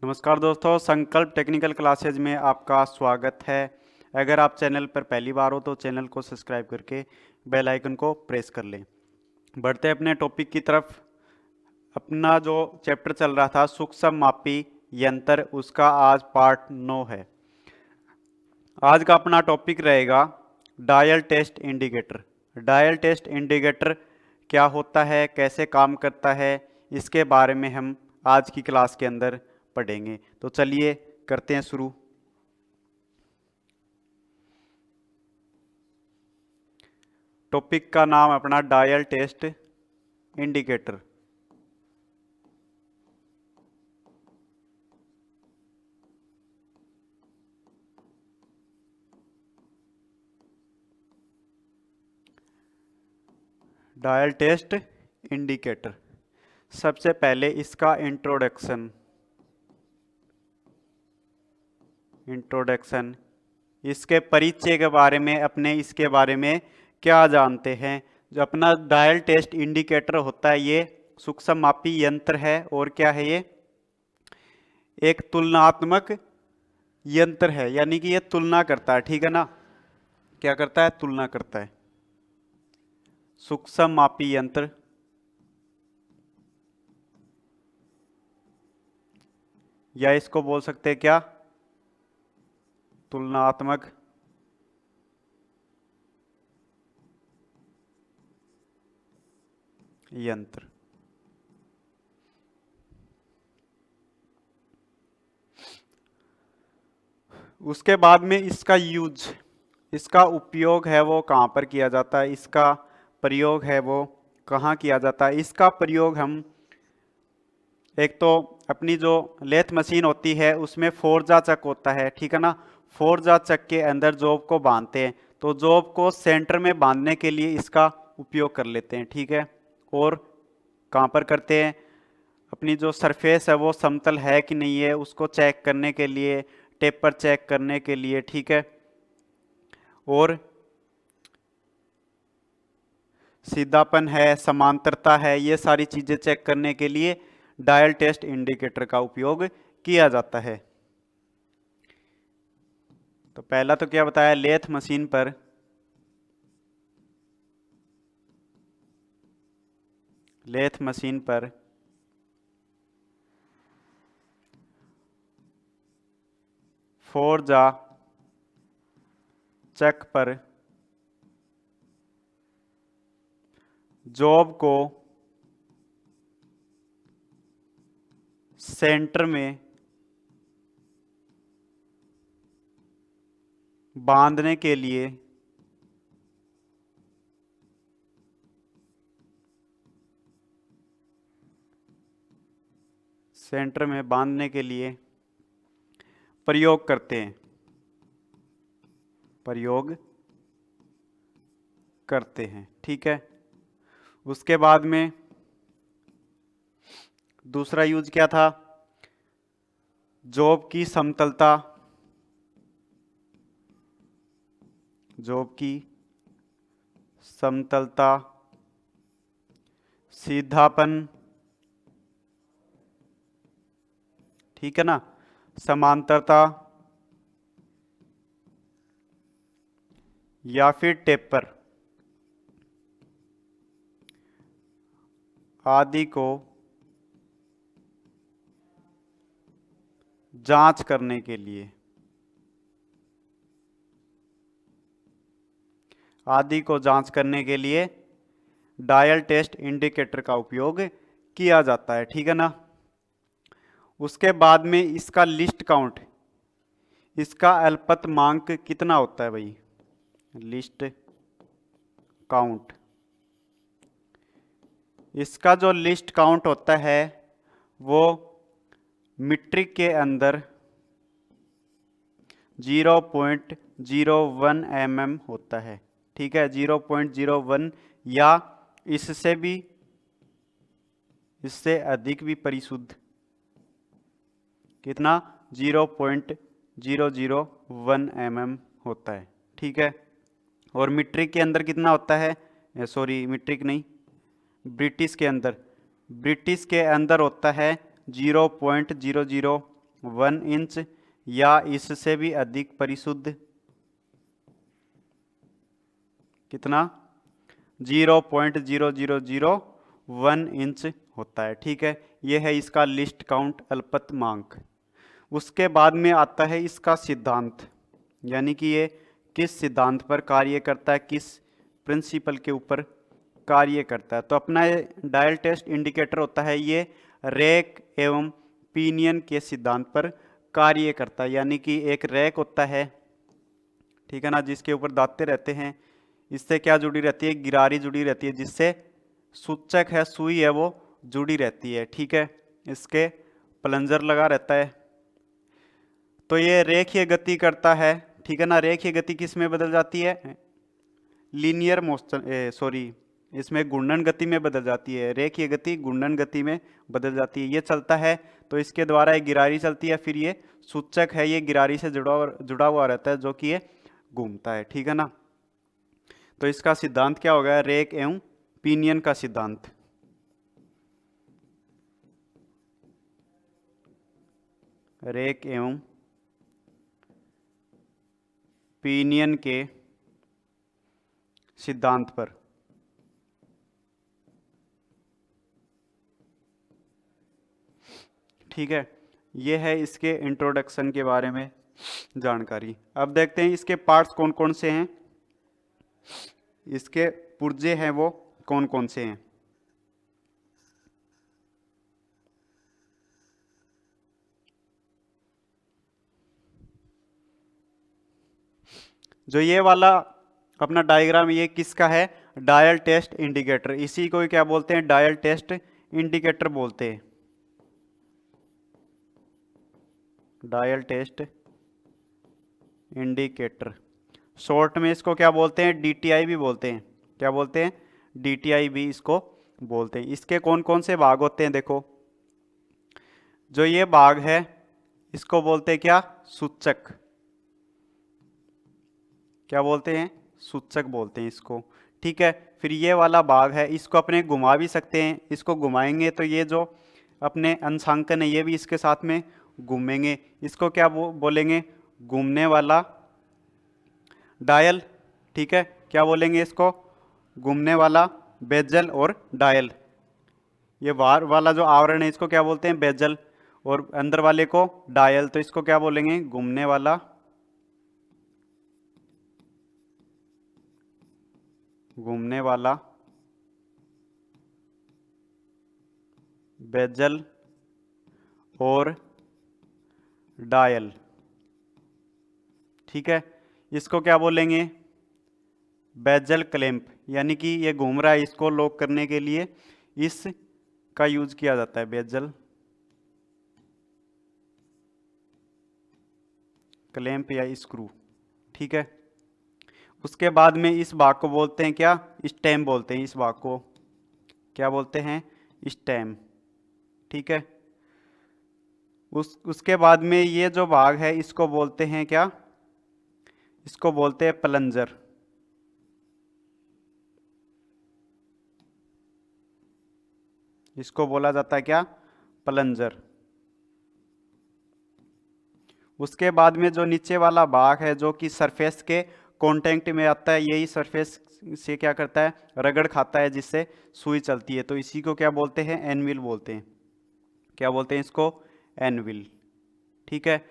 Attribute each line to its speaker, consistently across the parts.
Speaker 1: नमस्कार दोस्तों, संकल्प टेक्निकल क्लासेज में आपका स्वागत है। अगर आप चैनल पर पहली बार हो तो चैनल को सब्सक्राइब करके बेल आइकन को प्रेस कर लें। बढ़ते हैं अपने टॉपिक की तरफ। अपना जो चैप्टर चल रहा था सूक्ष्म मापी यंत्र, उसका आज पार्ट 9 है। आज का अपना टॉपिक रहेगा dial test indicator. Dial test indicator क्या होता है, कैसे काम करता है, इसके बारे में हम आज की क्लास के अंदर पढ़ेंगे। तो चलिए करते हैं शुरू। टॉपिक का नाम अपना dial test indicator. Dial test indicator, सबसे पहले इसका इंट्रोडक्शन, इसके परिचय के बारे में, अपने इसके बारे में क्या जानते हैं। जो अपना डायल टेस्ट इंडिकेटर होता है ये सूक्ष्म मापी यंत्र है। और क्या है ये? एक तुलनात्मक यंत्र है, यानी कि ये तुलना करता है। ठीक है ना? क्या करता है? तुलना करता है। सूक्ष्म मापी यंत्र या इसको बोल सकते हैं क्या? तुलनात्मक यंत्र। उसके बाद में इसका यूज, इसका उपयोग है वो कहाँ पर किया जाता है, इसका प्रयोग है वो कहाँ किया जाता है। इसका प्रयोग हम एक तो अपनी जो लेथ मशीन होती है उसमें फोर्जा चक होता है। ठीक है ना? फोर्जा चक के अंदर जॉब को बांधते हैं, तो जॉब को सेंटर में बांधने के लिए इसका उपयोग कर लेते हैं। ठीक है? और कहाँ पर करते हैं? अपनी जो सरफेस है वो समतल है कि नहीं है उसको चेक करने के लिए, टेपर चेक करने के लिए। ठीक है? और सीधापन है, समांतरता है, ये सारी चीजें चेक करने के लिए डायल टेस्ट इंडिकेटर का उपयोग किया जाता है। तो पहला तो क्या बताया, लेथ मशीन पर फोर्जा चक पर जॉब को सेंटर में बांधने के लिए प्रयोग करते हैं। ठीक है? उसके बाद में दूसरा यूज क्या था? जॉब की समतलता, सीधापन, ठीक है ना, समांतरता या फिर टेपर आदि को जांच करने के लिए डायल टेस्ट इंडिकेटर का उपयोग किया जाता है। ठीक है ना? उसके बाद में इसका लिस्ट काउंट, इसका अल्पतमांक कितना होता है भाई? लिस्ट काउंट, इसका जो लिस्ट काउंट होता है वो मीट्रिक के अंदर 0.01 mm होता है। ठीक है? 0.01 या इससे अधिक भी परिशुद्ध। कितना? 0.001 mm होता है। ठीक है? और मीट्रिक के अंदर कितना होता है? सॉरी, मीट्रिक नहीं, ब्रिटिश के अंदर होता है 0.001 1 इंच या इससे भी अधिक परिशुद्ध, कितना 0.0001 इंच होता है। ठीक है, ये है इसका लिस्ट काउंट अल्पतमांक। उसके बाद में आता है इसका सिद्धांत, यानी कि ये किस सिद्धांत पर कार्य करता है, किस प्रिंसिपल के ऊपर कार्य करता है। तो अपना डायल टेस्ट इंडिकेटर होता है, ये रैक एवं पिनियन के सिद्धांत पर कार्य करता है। यानी कि एक रैक होता है, ठीक है ना, जिसके ऊपर दांते रहते हैं, इससे क्या जुड़ी रहती है, गिरारी जुड़ी रहती है, जिससे सूचक है, सुई है, वो जुड़ी रहती है। ठीक है, इसके प्लंजर लगा रहता है। तो ये रेखीय गति करता है, ठीक है ना। रेखीय गति किस में बदल जाती है, लीनियर मोशन, सॉरी, इसमें घूर्णन गति में बदल जाती है। रेखीय गति घूर्णन गति में बदल जाती है। ये चलता है तो इसके द्वारा एक गिरारी चलती है, फिर ये सूचक है, ये गिरारी से जुड़ा हुआ रहता है, जो कि ये घूमता है। ठीक है ना। तो इसका सिद्धांत क्या होगा, रेक एवं पिनियन का सिद्धांत। रेक एवं पिनियन के सिद्धांत पर। ठीक है, ये है इसके इंट्रोडक्शन के बारे में जानकारी। अब देखते हैं इसके पार्ट्स कौन कौन से हैं, इसके पुर्जे हैं वो कौन कौन से हैं। जो ये वाला अपना डायग्राम, ये किसका है, डायल टेस्ट इंडिकेटर। इसी को क्या बोलते हैं, डायल टेस्ट इंडिकेटर बोलते हैं। डायल टेस्ट इंडिकेटर, शॉर्ट में इसको क्या बोलते हैं, डीटीआई भी बोलते हैं। क्या बोलते हैं, डीटीआई भी इसको बोलते हैं। इसके कौन कौन से भाग होते हैं, देखो, जो ये भाग है इसको बोलते हैं क्या, सूचक। क्या बोलते हैं, सूचक बोलते हैं इसको। ठीक है, फिर ये वाला भाग है, इसको अपने घुमा भी सकते हैं, इसको घुमाएंगे तो ये जो अपने अंशांकन है ये भी इसके साथ में घूमेंगे। इसको क्या बोलेंगे, घूमने वाला डायल। ठीक है, क्या बोलेंगे इसको, घूमने वाला बेजल और डायल। ये बाहर वाला जो आवरण है इसको क्या बोलते हैं, बेजल, और अंदर वाले को डायल। तो इसको क्या बोलेंगे, घूमने वाला बेजल और डायल। ठीक है, इसको क्या बोलेंगे, बेजल क्लैंप। यानी कि ये घूम रहा है, इसको लॉक करने के लिए इस का यूज किया जाता है, बेजल क्लैंप या स्क्रू। ठीक है, उसके बाद में इस भाग को बोलते हैं क्या, स्टेम बोलते हैं। इस भाग को क्या बोलते हैं, स्टेम। ठीक है, उसके बाद में ये जो भाग है इसको बोलते हैं क्या, इसको बोलते हैं प्लंजर। इसको बोला जाता है क्या, प्लंजर। उसके बाद में जो नीचे वाला भाग है जो कि सरफेस के कांटेक्ट में आता है, यही सरफेस से क्या करता है, रगड़ खाता है, जिससे सुई चलती है। तो इसी को क्या बोलते हैं, एनविल बोलते हैं। क्या बोलते हैं इसको, एनविल। ठीक है,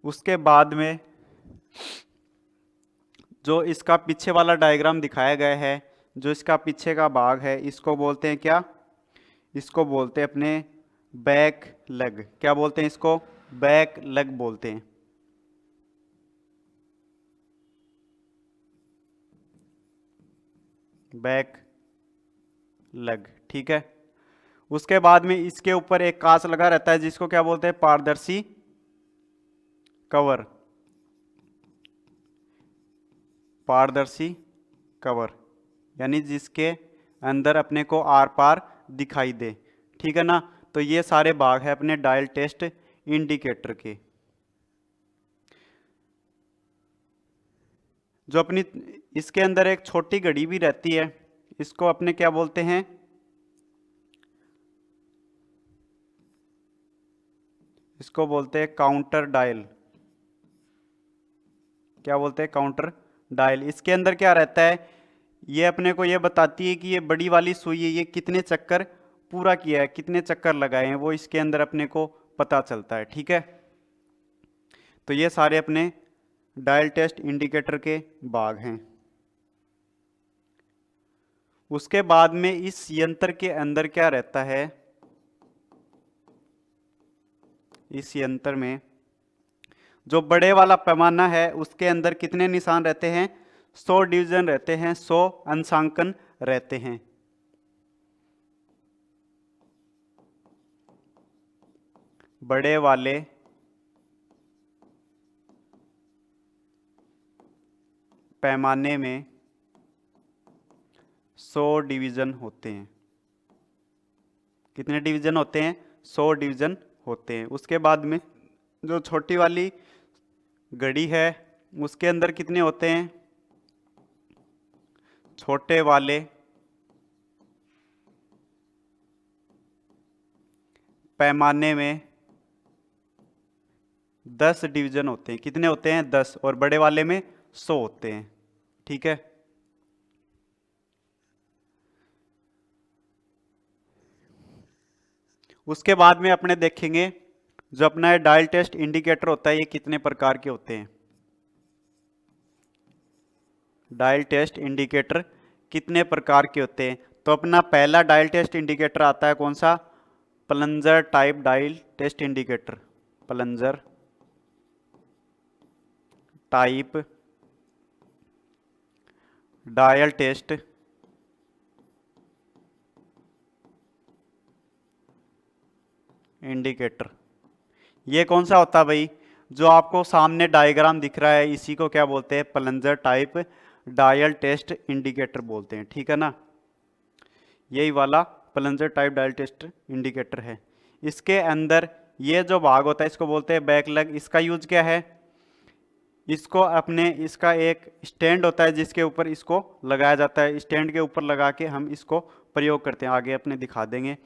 Speaker 1: उसके बाद में जो इसका पीछे वाला डायग्राम दिखाया गया है, जो इसका पीछे का भाग है, इसको बोलते हैं क्या, इसको बोलते हैं अपने बैक लेग। क्या बोलते हैं इसको, बैक लेग बोलते हैं। Back leg. ठीक है, उसके बाद में इसके ऊपर एक कांच लगा रहता है, जिसको क्या बोलते हैं, पारदर्शी कवर। पारदर्शी कवर यानी जिसके अंदर अपने को आर पार दिखाई दे। ठीक है ना। तो ये सारे भाग है अपने डायल टेस्ट इंडिकेटर के। जो अपनी इसके अंदर एक छोटी घड़ी भी रहती है, इसको अपने क्या बोलते हैं, इसको बोलते हैं काउंटर डायल। क्या बोलते हैं? Counter dial. इसके अंदर क्या रहता है, ये अपने को ये बताती है कि ये बड़ी वाली सुई है, ये कितने चक्कर पूरा किया है, कितने चक्कर लगाए हैं, वो इसके अंदर अपने को पता चलता है। ठीक है, तो ये सारे अपने डायल टेस्ट इंडिकेटर के भाग हैं। उसके बाद में इस यंत्र के अंदर क्या रहता है, इस यंत्र में जो बड़े वाला पैमाना है उसके अंदर कितने निशान रहते हैं? 100 डिवीजन रहते हैं, 100 अंशांकन रहते हैं। बड़े वाले पैमाने में 100 डिवीजन होते हैं। कितने डिवीजन होते हैं? 100 डिवीजन होते हैं। उसके बाद में जो छोटी वाली घड़ी है उसके अंदर कितने होते हैं? छोटे वाले पैमाने में 10 डिवीजन होते हैं। कितने होते हैं? 10। और बड़े वाले में 100 होते हैं। ठीक है, उसके बाद में अपने देखेंगे जो अपना डायल टेस्ट इंडिकेटर होता है ये कितने प्रकार के होते हैं। डायल टेस्ट इंडिकेटर कितने प्रकार के होते हैं? तो अपना पहला डायल टेस्ट इंडिकेटर आता है कौन सा? Plunger type dial test indicator. Plunger type dial test indicator. ये कौन सा होता है भाई? जो आपको सामने डायग्राम दिख रहा है इसी को क्या बोलते हैं? Plunger type dial test indicator बोलते हैं। ठीक है ना, यही वाला plunger type dial test indicator है। इसके अंदर ये जो भाग होता है इसको बोलते हैं बैकलैग। इसका यूज क्या है? इसको अपने इसका एक स्टैंड होता है जिसके ऊपर इसको लगाया जाता है। स्टैंड के ऊपर लगा के हम इसको प्रयोग करते हैं, आगे अपने दिखा देंगे।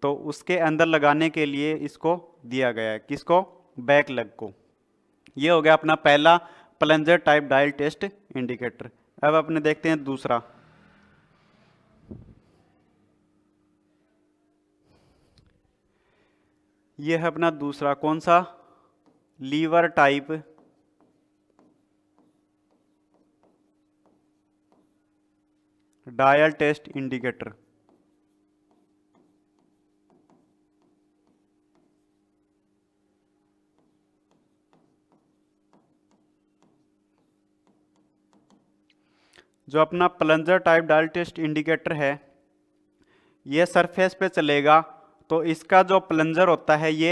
Speaker 1: तो उसके अंदर लगाने के लिए इसको दिया गया है, किसको? बैकलैग को। ये हो गया अपना पहला plunger type dial test indicator. अब अपने देखते हैं दूसरा। ये है अपना दूसरा कौन सा? Lever type dial test indicator. जो अपना plunger type dial test indicator है ये सरफेस पे चलेगा, तो इसका जो प्लंजर होता है ये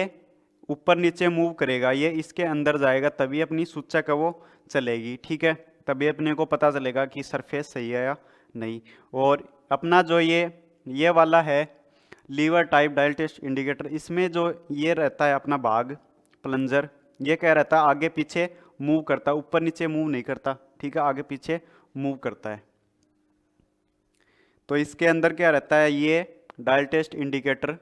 Speaker 1: ऊपर नीचे मूव करेगा, ये इसके अंदर जाएगा तभी अपनी सूचक है वो चलेगी। ठीक है, तभी अपने को पता चलेगा कि सरफेस सही है या नहीं। और अपना जो ये वाला है lever type dial test indicator, इसमें जो ये रहता है अपना भाग प्लंजर, ये क्या रहता है? आगे पीछे मूव करता है, ऊपर नीचे मूव नहीं करता। ठीक है, आगे पीछे मूव करता है। तो इसके अंदर क्या रहता है? ये dial test indicator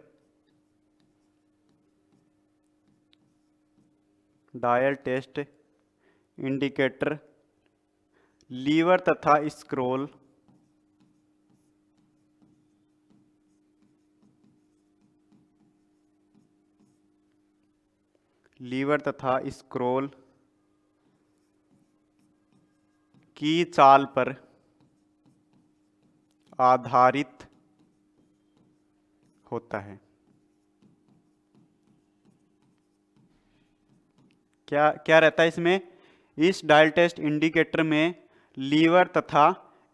Speaker 1: dial test indicator lever तथा स्क्रोल लीवर तथा स्क्रोल की चाल पर आधारित होता है। क्या क्या रहता है इसमें? इस डायल टेस्ट इंडिकेटर में लीवर तथा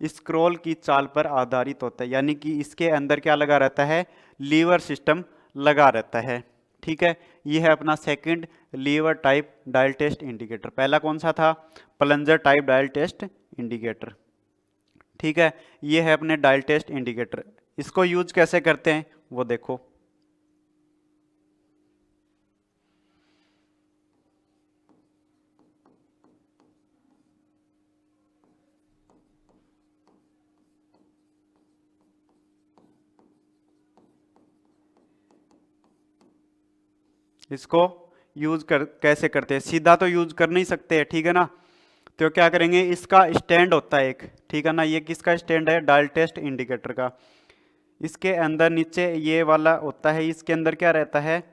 Speaker 1: स्क्रॉल की चाल पर आधारित होता है, यानी कि इसके अंदर क्या लगा रहता है? लीवर सिस्टम लगा रहता है। ठीक है, ये है अपना second lever type dial test indicator. पहला कौन सा था? Plunger type dial test indicator. ठीक है, ये है अपने डायल टेस्ट इंडिकेटर। इसको यूज कैसे करते हैं वो देखो। इसको यूज कर कैसे करते हैं, सीधा तो यूज कर नहीं सकते, ठीक है ना। तो क्या करेंगे, इसका स्टैंड होता है एक, ठीक है ना, ये किसका स्टैंड है, डायल टेस्ट इंडिकेटर का। इसके अंदर नीचे ये वाला होता है, इसके अंदर क्या रहता है,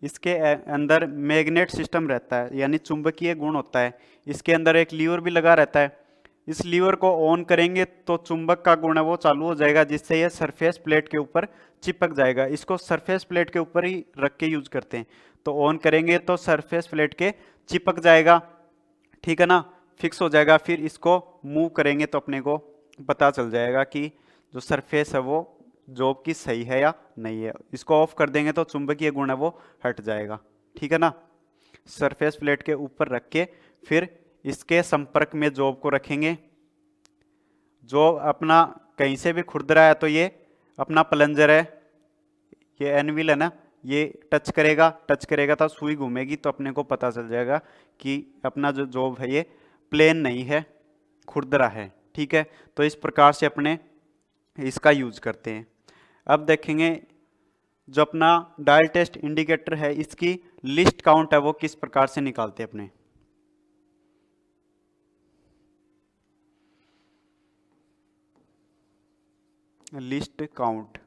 Speaker 1: इसके अंदर मैग्नेट सिस्टम रहता है, यानी चुंबकीय गुण होता है। इसके अंदर एक लीवर भी लगा रहता है, इस लीवर को ऑन करेंगे तो चुंबक का गुण है वो चालू हो जाएगा, जिससे ये सरफेस प्लेट के ऊपर चिपक जाएगा। इसको सरफेस प्लेट के ऊपर ही रख के यूज करते हैं, तो ऑन करेंगे तो सरफेस प्लेट के चिपक जाएगा, ठीक है ना, फिक्स हो जाएगा। फिर इसको मूव करेंगे तो अपने को पता चल जाएगा कि जो सरफेस है वो जॉब की सही है या नहीं है। इसको ऑफ कर देंगे तो चुंबकीय गुण है वो हट जाएगा, ठीक है ना। सरफेस प्लेट के ऊपर रख के फिर इसके संपर्क में जॉब को रखेंगे। जॉब अपना कहीं से भी खुरद रहा है तो ये अपना प्लंजर है, ये एनविल है ना, ये टच करेगा तो सुई घूमेगी, तो अपने को पता चल जाएगा कि अपना जो जॉब है ये प्लेन नहीं है, खुरदरा है, ठीक है। तो इस प्रकार से अपने इसका यूज करते हैं। अब देखेंगे जो अपना डायल टेस्ट इंडिकेटर है, इसकी लिस्ट काउंट है वो किस प्रकार से निकालते हैं अपने। लिस्ट काउंट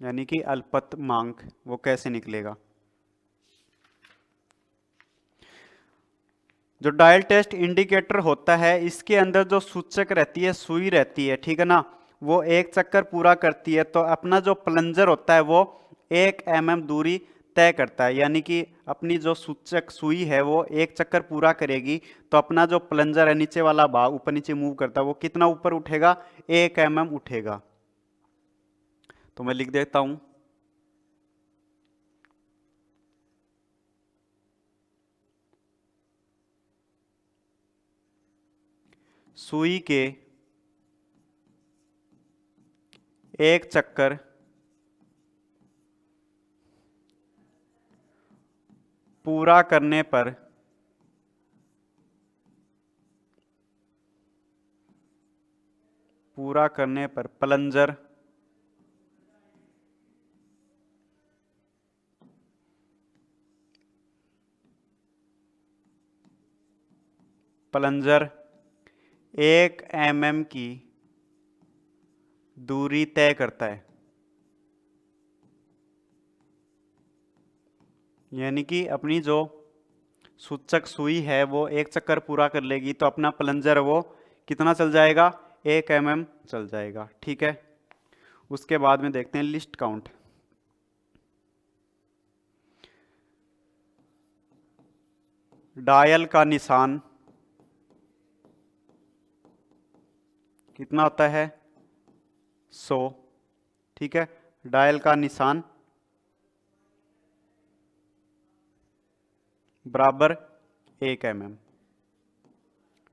Speaker 1: यानी कि अल्पतमांक, वो कैसे निकलेगा। जो डायल टेस्ट इंडिकेटर होता है, इसके अंदर जो सूचक रहती है, सुई रहती है, ठीक है ना, वो एक चक्कर पूरा करती है। तो अपना जो प्लंजर होता है वो 1 mm दूरी तय करता है, यानी कि अपनी जो सूचक सुई है वो एक चक्कर पूरा करेगी, तो अपना जो प्लंजर है नीचे वाला भाग ऊपर नीचे मूव करता है, वो कितना ऊपर उठेगा, 1 mm उठेगा। तो मैं लिख देता हूं, सुई के एक चक्कर पूरा करने पर प्लंजर प्लंजर 1 mm की दूरी तय करता है, यानी कि अपनी जो सूचक सुई है वो एक चक्कर पूरा कर लेगी, तो अपना प्लंजर वो कितना चल जाएगा, 1 mm चल जाएगा, ठीक है। उसके बाद में देखते हैं लिस्ट काउंट। डायल का निशान कितना होता है, 100, ठीक है। डायल का निशान बराबर 1 mm।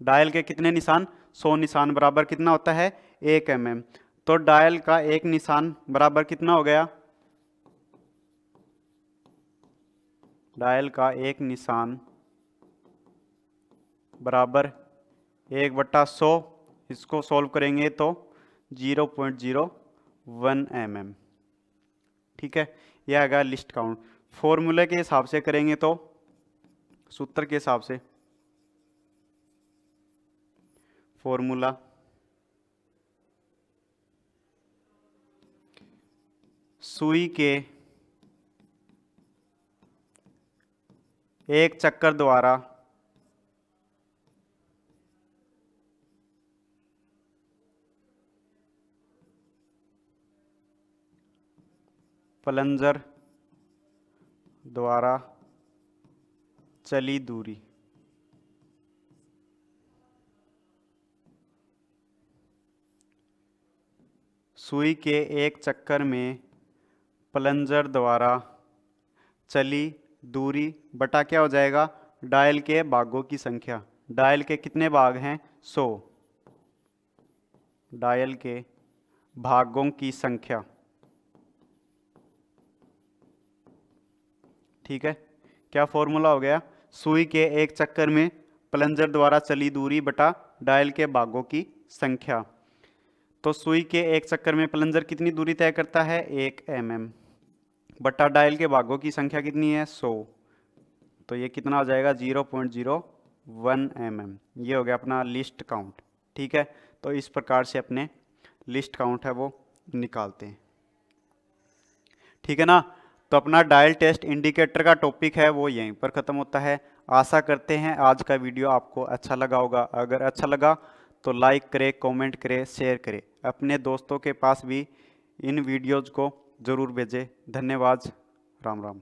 Speaker 1: डायल के कितने निशान, 100 निशान बराबर कितना होता है, 1 mm। तो डायल का एक निशान बराबर कितना हो गया, डायल का एक निशान बराबर 1/100, इसको सॉल्व करेंगे तो 0.01 mm, ठीक है। यह आएगा लिस्ट काउंट। फॉर्मूले के हिसाब से करेंगे तो, सूत्र के हिसाब से, फॉर्मूला सुई के एक चक्कर द्वारा प्लंजर द्वारा चली दूरी, सुई के एक चक्कर में प्लंजर द्वारा चली दूरी बटा क्या हो जाएगा, डायल के भागों की संख्या। डायल के कितने भाग हैं, 100, डायल के भागों की संख्या, ठीक है। क्या फॉर्मूला हो गया, सुई के एक चक्कर में प्लंजर द्वारा चली दूरी बटा डायल के भागों की संख्या। तो सुई के एक चक्कर में प्लंजर कितनी दूरी तय करता है, 1 mm, बटा डायल के भागों की संख्या कितनी है 100, तो ये कितना हो जाएगा 0.01 mm। ये हो गया अपना लिस्ट काउंट। ठीक है, तो इस प्रकार से अपने लिस्ट काउंट है वो निकालते हैं। ठीक है ना, तो अपना डायल टेस्ट इंडिकेटर का टॉपिक है वो यहीं पर ख़त्म होता है। आशा करते हैं आज का वीडियो आपको अच्छा लगा होगा। अगर अच्छा लगा तो लाइक करें, कमेंट करें, शेयर करें। अपने दोस्तों के पास भी इन वीडियोज़ को ज़रूर भेजें। धन्यवाद। राम राम।